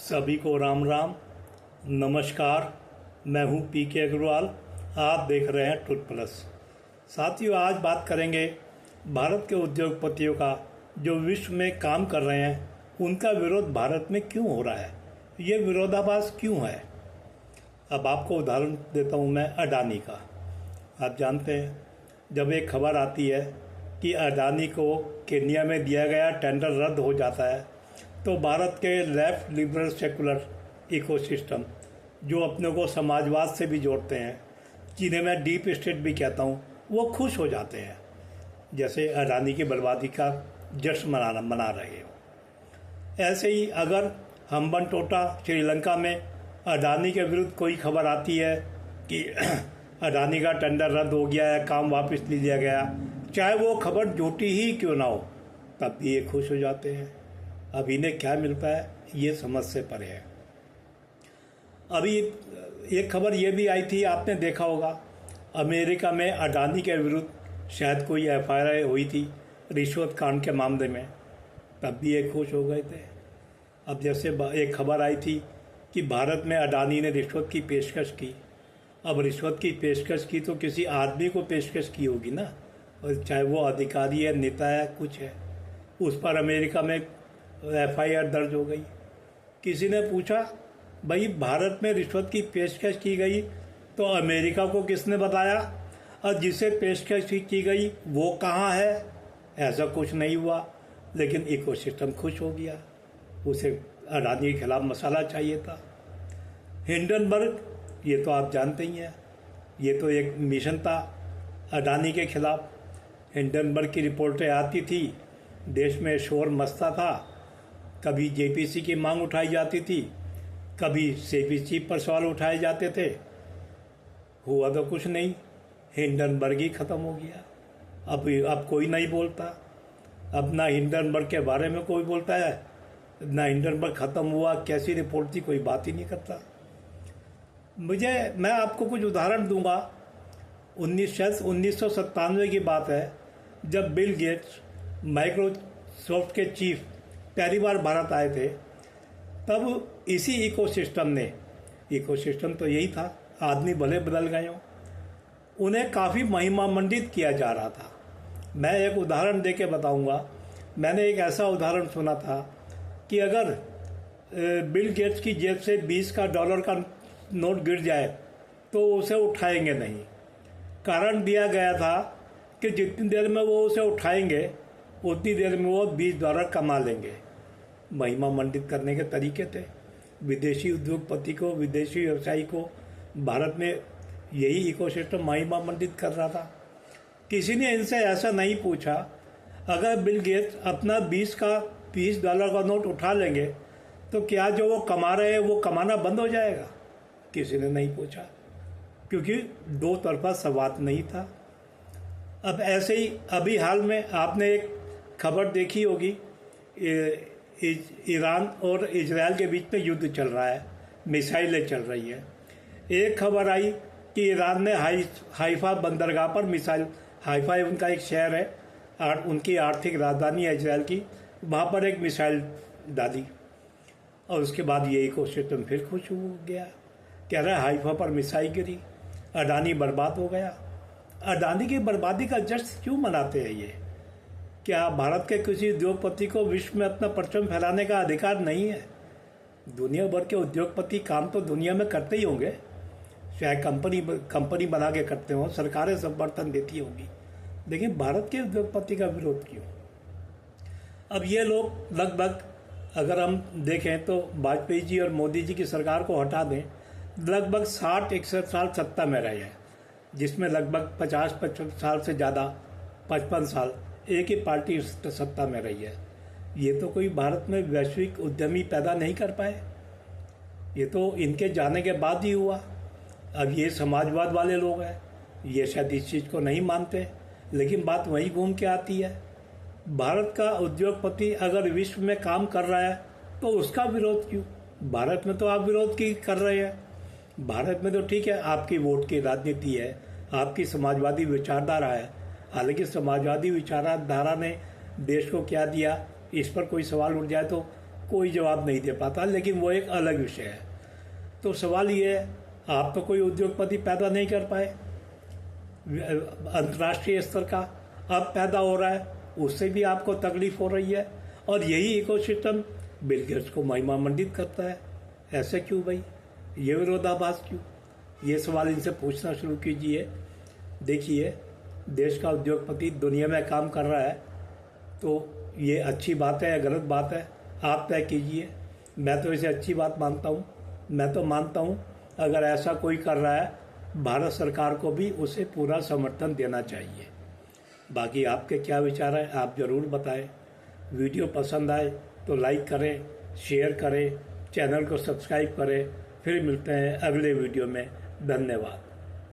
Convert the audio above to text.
सभी को राम राम, नमस्कार। मैं हूं पीके अग्रवाल। आप देख रहे हैं ट्रुथ प्लस। साथियों, आज बात करेंगे भारत के उद्योगपतियों का जो विश्व में काम कर रहे हैं, उनका विरोध भारत में क्यों हो रहा है, ये विरोधाभास क्यों है। अब आपको उदाहरण देता हूं मैं अडानी का। आप जानते हैं, जब एक खबर आती है कि अडानी को केन्या में दिया गया टेंडर रद्द हो जाता है, तो भारत के लेफ्ट लिबरल सेकुलर इकोसिस्टम, जो अपने को समाजवाद से भी जोड़ते हैं, जिन्हें मैं डीप स्टेट भी कहता हूँ, वो खुश हो जाते हैं, जैसे अडानी की बर्बादी का जश्न मना रहे हो। ऐसे ही अगर हम्बनटोटा श्रीलंका में अडानी के विरुद्ध कोई खबर आती है कि अडानी का टेंडर रद्द हो गया है, काम वापस ले लिया गया, चाहे वो खबर झूठी ही क्यों ना हो, तब भी ये खुश हो जाते हैं। अब इन्हें क्या मिलता है, ये समझ से परे है। अभी एक खबर ये भी आई थी, आपने देखा होगा, अमेरिका में अडानी के विरुद्ध शायद कोई एफआईआर हुई थी रिश्वत कांड के मामले में, तब भी ये खुश हो गए थे। अब जैसे एक खबर आई थी कि भारत में अडानी ने रिश्वत की पेशकश की। अब रिश्वत की पेशकश की तो किसी आदमी को पेशकश की होगी ना, और चाहे वो अधिकारी है, नेता है, कुछ है। उस पर अमेरिका में एफआईआर दर्ज हो गई। किसी ने पूछा, भाई भारत में रिश्वत की पेशकश की गई तो अमेरिका को किसने बताया, और जिसे पेशकश की गई वो कहाँ है? ऐसा कुछ नहीं हुआ, लेकिन इकोसिस्टम खुश हो गया। उसे अडानी के खिलाफ मसाला चाहिए था। हिंडनबर्ग, ये तो आप जानते ही हैं, ये तो एक मिशन था अडानी के खिलाफ। हिंडनबर्ग की रिपोर्टें आती थी, देश में शोर मचता था। कभी जेपीसी की मांग उठाई जाती थी, कभी सीपीसी पर सवाल उठाए जाते थे। हुआ तो कुछ नहीं, हिंडनबर्ग ही ख़त्म हो गया। अब कोई नहीं बोलता। अब ना हिंडनबर्ग के बारे में कोई बोलता है, ना हिंडनबर्ग ख़त्म हुआ, कैसी रिपोर्ट थी, कोई बात ही नहीं करता। मैं आपको कुछ उदाहरण दूंगा। 1997 की बात है, जब बिल गेट्स माइक्रोसॉफ्ट के चीफ पहली बार भारत आए थे, तब इसी इकोसिस्टम तो यही था, आदमी भले बदल गए हों, उन्हें काफ़ी महिमामंडित किया जा रहा था। मैं एक उदाहरण देके बताऊंगा। मैंने एक ऐसा उदाहरण सुना था कि अगर बिल गेट्स की जेब से $20 का नोट गिर जाए तो उसे उठाएंगे नहीं। कारण दिया गया था कि जितनी देर में वो उसे उठाएंगे, उतनी देर में वो $20 कमा लेंगे। महिमा मंडित करने के तरीके थे। विदेशी उद्योगपति को, विदेशी व्यवसायी को भारत में यही इकोसिस्टम महिमा मंडित कर रहा था। किसी ने इनसे ऐसा नहीं पूछा, अगर बिल गेट्स अपना $20 का नोट उठा लेंगे तो क्या जो वो कमा रहे हैं वो कमाना बंद हो जाएगा? किसी ने नहीं पूछा, क्योंकि दो तरफा संवाद नहीं था। अब ऐसे ही अभी हाल में आपने एक खबर देखी होगी, ईरान और इजराइल के बीच में युद्ध चल रहा है, मिसाइलें चल रही है। एक खबर आई कि ईरान ने हाइफा बंदरगाह पर मिसाइल, हाइफा उनका एक शहर है और उनकी आर्थिक राजधानी है इजराइल की, वहाँ पर एक मिसाइल डाली, और उसके बाद ये इकोसिस्टम फिर खुश हो गया। कह रहा है हाइफा पर मिसाइल गिरी, अडानी बर्बाद हो गया। अडानी की बर्बादी का जश्न क्यों मनाते हैं ये? क्या भारत के किसी उद्योगपति को विश्व में अपना परचम फैलाने का अधिकार नहीं है? दुनिया भर के उद्योगपति काम तो दुनिया में करते ही होंगे, चाहे कंपनी बना के करते हों, सरकारें समर्थन देती होंगी, लेकिन भारत के उद्योगपति का विरोध क्यों? अब ये लोग लगभग, अगर हम देखें तो वाजपेयी जी और मोदी जी की सरकार को हटा दें, लगभग 60-61 साल सत्ता में रहे हैं, जिसमें लगभग 50-55 साल से ज़्यादा, 55 साल एक ही पार्टी सत्ता में रही है। ये तो कोई भारत में वैश्विक उद्यमी पैदा नहीं कर पाए, ये तो इनके जाने के बाद ही हुआ। अब ये समाजवाद वाले लोग हैं, ये शायद इस चीज़ को नहीं मानते, लेकिन बात वहीं घूम के आती है। भारत का उद्योगपति अगर विश्व में काम कर रहा है तो उसका विरोध क्यों? भारत में तो आप विरोध की कर रहे हैं। भारत में तो ठीक है, आपकी वोट की राजनीति है, आपकी समाजवादी विचारधारा है, हालांकि समाजवादी विचारधारा ने देश को क्या दिया, इस पर कोई सवाल उठ जाए तो कोई जवाब नहीं दे पाता, लेकिन वो एक अलग विषय है। तो सवाल ये है, आप तो कोई उद्योगपति पैदा नहीं कर पाए, अंतर्राष्ट्रीय स्तर का अब पैदा हो रहा है, उससे भी आपको तकलीफ हो रही है, और यही इकोसिस्टम बिल गेट्स को महिमामंडित करता है। ऐसे क्यों भाई, ये विरोधाभास क्यों? ये सवाल इनसे पूछना शुरू कीजिए। देखिए, देश का उद्योगपति दुनिया में काम कर रहा है, तो ये अच्छी बात है या गलत बात है, आप तय कीजिए। मैं तो इसे अच्छी बात मानता हूँ। मैं तो मानता हूँ अगर ऐसा कोई कर रहा है, भारत सरकार को भी उसे पूरा समर्थन देना चाहिए। बाकी आपके क्या विचार हैं, आप ज़रूर बताएं। वीडियो पसंद आए तो लाइक करें, शेयर करें, चैनल को सब्सक्राइब करें। फिर मिलते हैं अगले वीडियो में। धन्यवाद।